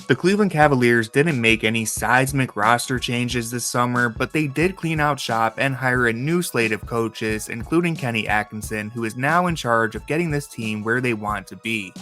The Cleveland Cavaliers didn't make any seismic roster changes this summer, but they did clean out shop and hire a new slate of coaches, including Kenny Atkinson, who is now in charge of getting this team where they want to be.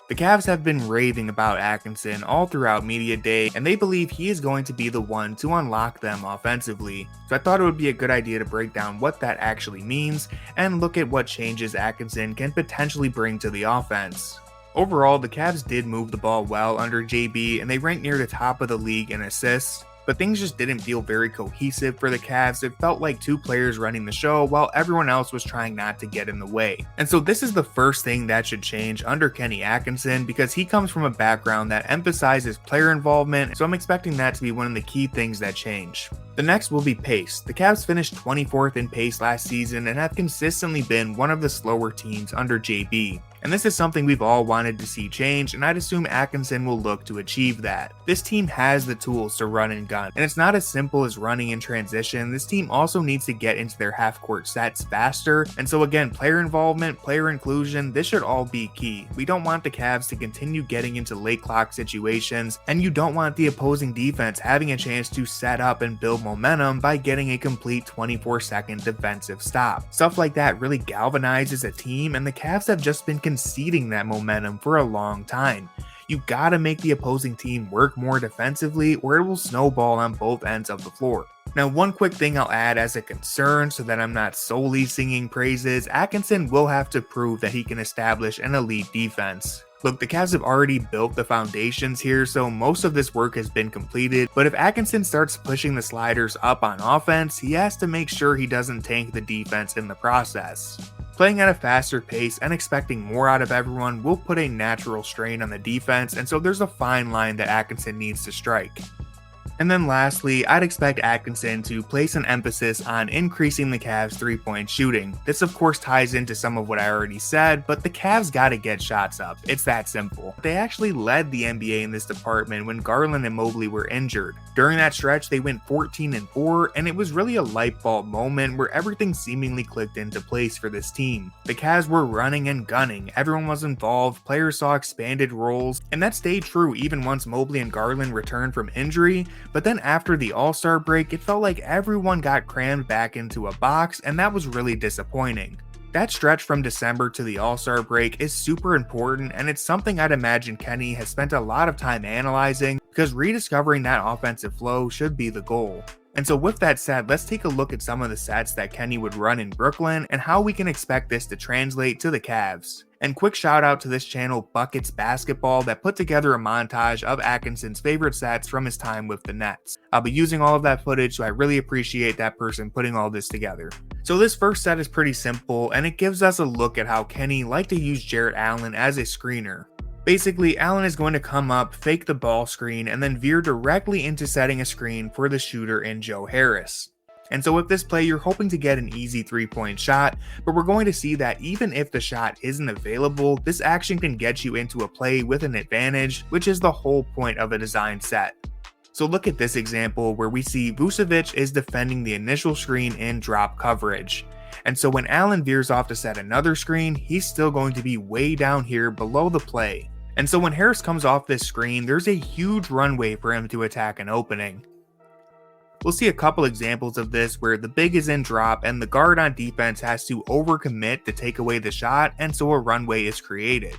The Cavs have been raving about Atkinson all throughout media day, and they believe he is going to be the one to unlock them offensively. So I thought it would be a good idea to break down what that actually means and look at what changes Atkinson can potentially bring to the offense. Overall, the Cavs did move the ball well under JB, and they ranked near the top of the league in assists, but things just didn't feel very cohesive for the Cavs. It felt like two players running the show while everyone else was trying not to get in the way. And so this is the first thing that should change under Kenny Atkinson, because he comes from a background that emphasizes player involvement, so I'm expecting that to be one of the key things that change. The next will be pace. The Cavs finished 24th in pace last season and have consistently been one of the slower teams under JB. And this is something we've all wanted to see change, and I'd assume Atkinson will look to achieve that. This team has the tools to run and gun, and it's not as simple as running in transition. This team also needs to get into their half-court sets faster, and so again, player involvement, player inclusion, this should all be key. We don't want the Cavs to continue getting into late clock situations, and you don't want the opposing defense having a chance to set up and build momentum by getting a complete 24-second defensive stop. Stuff like that really galvanizes a team, and the Cavs have just been conceding that momentum for a long time. You gotta make the opposing team work more defensively, or it will snowball on both ends of the floor. Now, one quick thing I'll add as a concern so that I'm not solely singing praises: Atkinson will have to prove that he can establish an elite defense. Look, the Cavs have already built the foundations here, so most of this work has been completed, but if Atkinson starts pushing the sliders up on offense, he has to make sure he doesn't tank the defense in the process. Playing at a faster pace and expecting more out of everyone will put a natural strain on the defense, and so there's a fine line that Atkinson needs to strike. And then lastly, I'd expect Atkinson to place an emphasis on increasing the Cavs' three-point shooting. This of course ties into some of what I already said, but the Cavs gotta get shots up. It's that simple. They actually led the NBA in this department when Garland and Mobley were injured. During that stretch, they went 14-4, and it was really a light bulb moment where everything seemingly clicked into place for this team. The Cavs were running and gunning, everyone was involved, players saw expanded roles, and that stayed true even once Mobley and Garland returned from injury. But then after the All-Star break, it felt like everyone got crammed back into a box, and that was really disappointing. That stretch from December to the All-Star break is super important, and it's something I'd imagine Kenny has spent a lot of time analyzing, because rediscovering that offensive flow should be the goal. And so with that said, let's take a look at some of the sets that Kenny would run in Brooklyn and how we can expect this to translate to the Cavs. And quick shout out to this channel, Buckets Basketball, that put together a montage of Atkinson's favorite sets from his time with the Nets. I'll be using all of that footage, so I really appreciate that person putting all this together. So this first set is pretty simple, and it gives us a look at how Kenny liked to use Jarrett Allen as a screener. Basically, Allen is going to come up, fake the ball screen, and then veer directly into setting a screen for the shooter in Joe Harris. And so with this play, you're hoping to get an easy three-point shot, but we're going to see that even if the shot isn't available, this action can get you into a play with an advantage, which is the whole point of a design set. So look at this example where we see Vucevic is defending the initial screen in drop coverage. And so when Allen veers off to set another screen, he's still going to be way down here below the play. And so when Harris comes off this screen, there's a huge runway for him to attack an opening. We'll see a couple examples of this where the big is in drop and the guard on defense has to overcommit to take away the shot, and so a runway is created.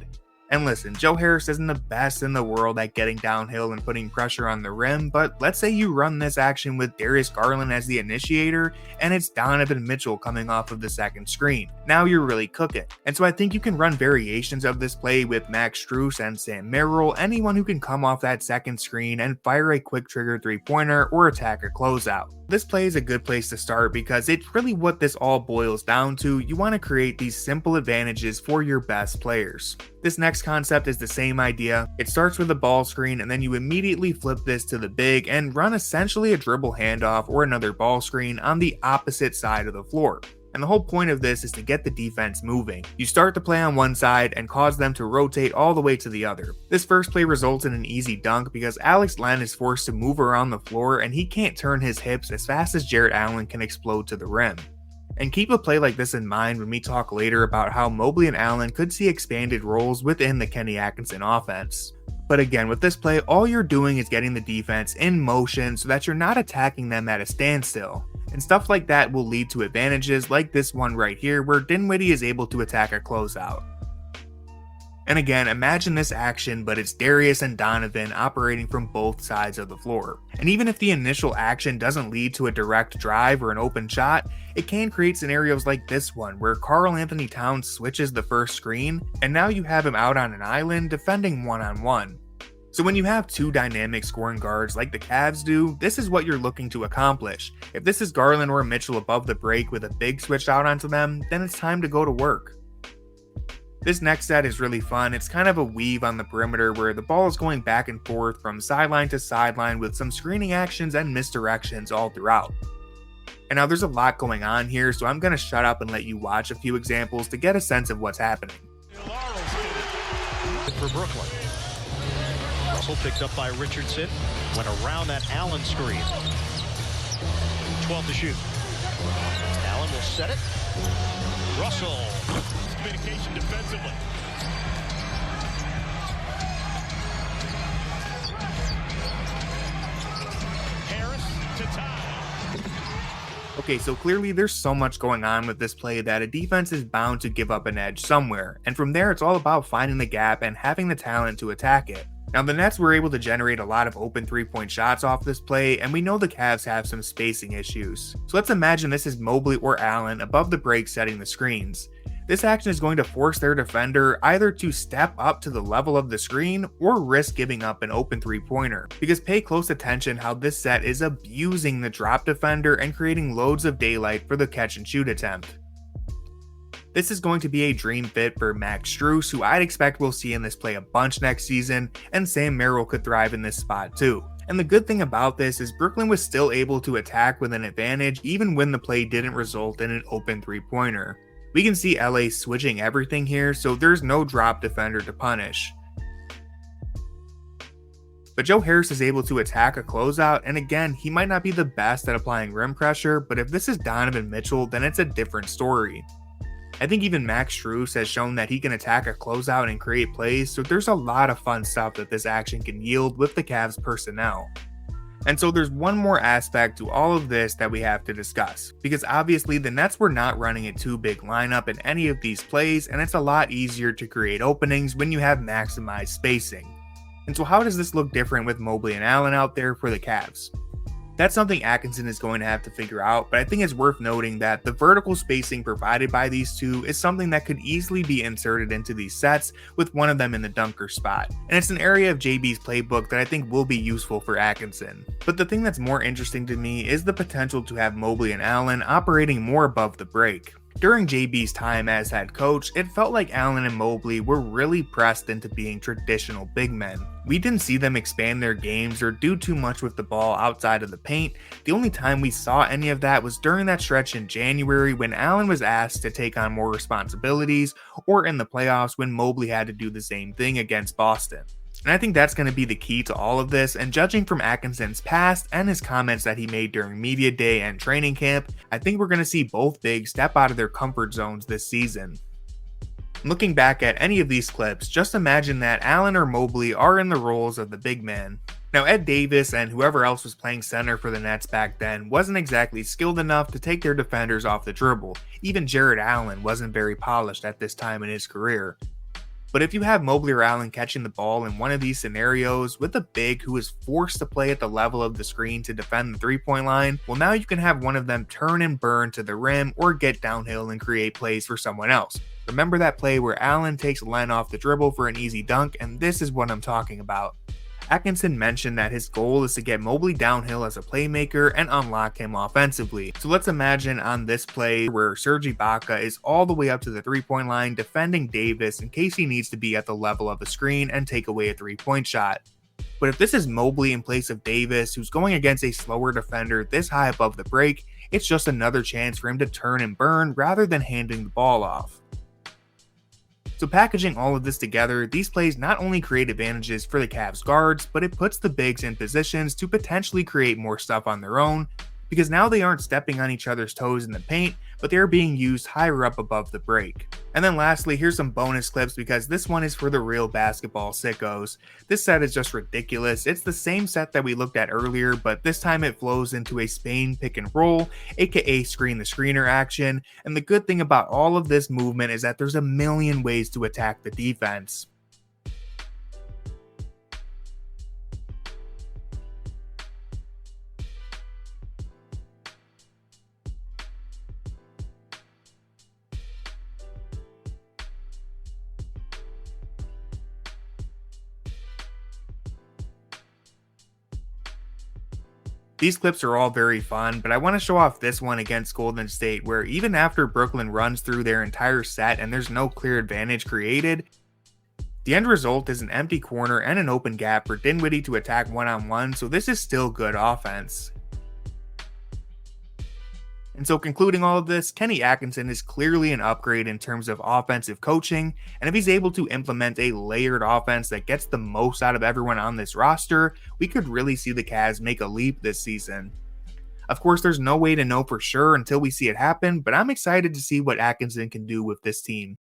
And listen, Joe Harris isn't the best in the world at getting downhill and putting pressure on the rim, but let's say you run this action with Darius Garland as the initiator, and it's Donovan Mitchell coming off of the second screen. Now you're really cooking. And so I think you can run variations of this play with Max Strus and Sam Merrill, anyone who can come off that second screen and fire a quick trigger three-pointer or attack a closeout. This play is a good place to start because it's really what this all boils down to. You want to create these simple advantages for your best players. This next concept is the same idea. It starts with a ball screen, and then you immediately flip this to the big and run essentially a dribble handoff or another ball screen on the opposite side of the floor. And the whole point of this is to get the defense moving. You start the play on one side and cause them to rotate all the way to the other. This first play results in an easy dunk because Alex Len is forced to move around the floor and he can't turn his hips as fast as Jarrett Allen can explode to the rim. And keep a play like this in mind when we talk later about how Mobley and Allen could see expanded roles within the Kenny Atkinson offense. But again, with this play, all you're doing is getting the defense in motion so that you're not attacking them at a standstill. And stuff like that will lead to advantages like this one right here where Dinwiddie is able to attack a closeout. And again, imagine this action, but it's Darius and Donovan operating from both sides of the floor. And even if the initial action doesn't lead to a direct drive or an open shot, it can create scenarios like this one where Karl-Anthony Towns switches the first screen, and now you have him out on an island defending one-on-one. So when you have two dynamic scoring guards like the Cavs do, this is what you're looking to accomplish. If this is Garland or Mitchell above the break with a big switch out onto them, then it's time to go to work. This next set is really fun. It's kind of a weave on the perimeter where the ball is going back and forth from sideline to sideline with some screening actions and misdirections all throughout. And now there's a lot going on here, so I'm going to shut up and let you watch a few examples to get a sense of what's happening. For Brooklyn. Russell picked up by Richardson. Went around that Allen screen. 12 to shoot. Allen will set it. Russell. Communication defensively. Harris to tie. Okay, so clearly there's so much going on with this play that a defense is bound to give up an edge somewhere, and from there it's all about finding the gap and having the talent to attack it. Now the Nets were able to generate a lot of open 3-point shots off this play, and we know the Cavs have some spacing issues. So let's imagine this is Mobley or Allen above the break setting the screens. This action is going to force their defender either to step up to the level of the screen or risk giving up an open 3-pointer. Because pay close attention how this set is abusing the drop defender and creating loads of daylight for the catch and shoot attempt. This is going to be a dream fit for Max Strus, who I'd expect we'll see in this play a bunch next season, and Sam Merrill could thrive in this spot too. And the good thing about this is Brooklyn was still able to attack with an advantage even when the play didn't result in an open 3-pointer. We can see LA switching everything here, so there's no drop defender to punish. But Joe Harris is able to attack a closeout, and again, he might not be the best at applying rim pressure, but if this is Donovan Mitchell, then it's a different story. I think even Max Strus has shown that he can attack a closeout and create plays, so there's a lot of fun stuff that this action can yield with the Cavs personnel. And so there's one more aspect to all of this that we have to discuss, because obviously the Nets were not running a too big lineup in any of these plays, and it's a lot easier to create openings when you have maximized spacing. And so how does this look different with Mobley and Allen out there for the Cavs? That's something Atkinson is going to have to figure out, but I think it's worth noting that the vertical spacing provided by these two is something that could easily be inserted into these sets with one of them in the dunker spot. And it's an area of JB's playbook that I think will be useful for Atkinson. But the thing that's more interesting to me is the potential to have Mobley and Allen operating more above the break. During JB's time as head coach, it felt like Allen and Mobley were really pressed into being traditional big men. We didn't see them expand their games or do too much with the ball outside of the paint. The only time we saw any of that was during that stretch in January when Allen was asked to take on more responsibilities, or in the playoffs when Mobley had to do the same thing against Boston. And I think that's going to be the key to all of this, and judging from Atkinson's past and his comments that he made during media day and training camp, I think we're going to see both bigs step out of their comfort zones this season. Looking back at any of these clips, just imagine that Allen or Mobley are in the roles of the big man. Now Ed Davis and whoever else was playing center for the Nets back then wasn't exactly skilled enough to take their defenders off the dribble. Even Jarrett Allen wasn't very polished at this time in his career. But if you have Mobley or Allen catching the ball in one of these scenarios with a big who is forced to play at the level of the screen to defend the 3-point line, well, now you can have one of them turn and burn to the rim or get downhill and create plays for someone else. Remember that play where Allen takes Len off the dribble for an easy dunk, and this is what I'm talking about. Atkinson mentioned that his goal is to get Mobley downhill as a playmaker and unlock him offensively. So let's imagine on this play where Serge Ibaka is all the way up to the 3-point line defending Davis in case he needs to be at the level of the screen and take away a 3-point shot. But if this is Mobley in place of Davis, who's going against a slower defender this high above the break, it's just another chance for him to turn and burn rather than handing the ball off. So packaging all of this together, these plays not only create advantages for the Cavs guards, but it puts the bigs in positions to potentially create more stuff on their own, because now they aren't stepping on each other's toes in the paint, but they are being used higher up above the break. And then lastly, here's some bonus clips because this one is for the real basketball sickos. This set is just ridiculous. It's the same set that we looked at earlier, but this time it flows into a Spain pick and roll, aka screen the screener action, and the good thing about all of this movement is that there's a million ways to attack the defense. These clips are all very fun, but I want to show off this one against Golden State where even after Brooklyn runs through their entire set and there's no clear advantage created, the end result is an empty corner and an open gap for Dinwiddie to attack one-on-one, so this is still good offense. And so concluding all of this, Kenny Atkinson is clearly an upgrade in terms of offensive coaching, and if he's able to implement a layered offense that gets the most out of everyone on this roster, we could really see the Cavs make a leap this season. Of course, there's no way to know for sure until we see it happen, but I'm excited to see what Atkinson can do with this team.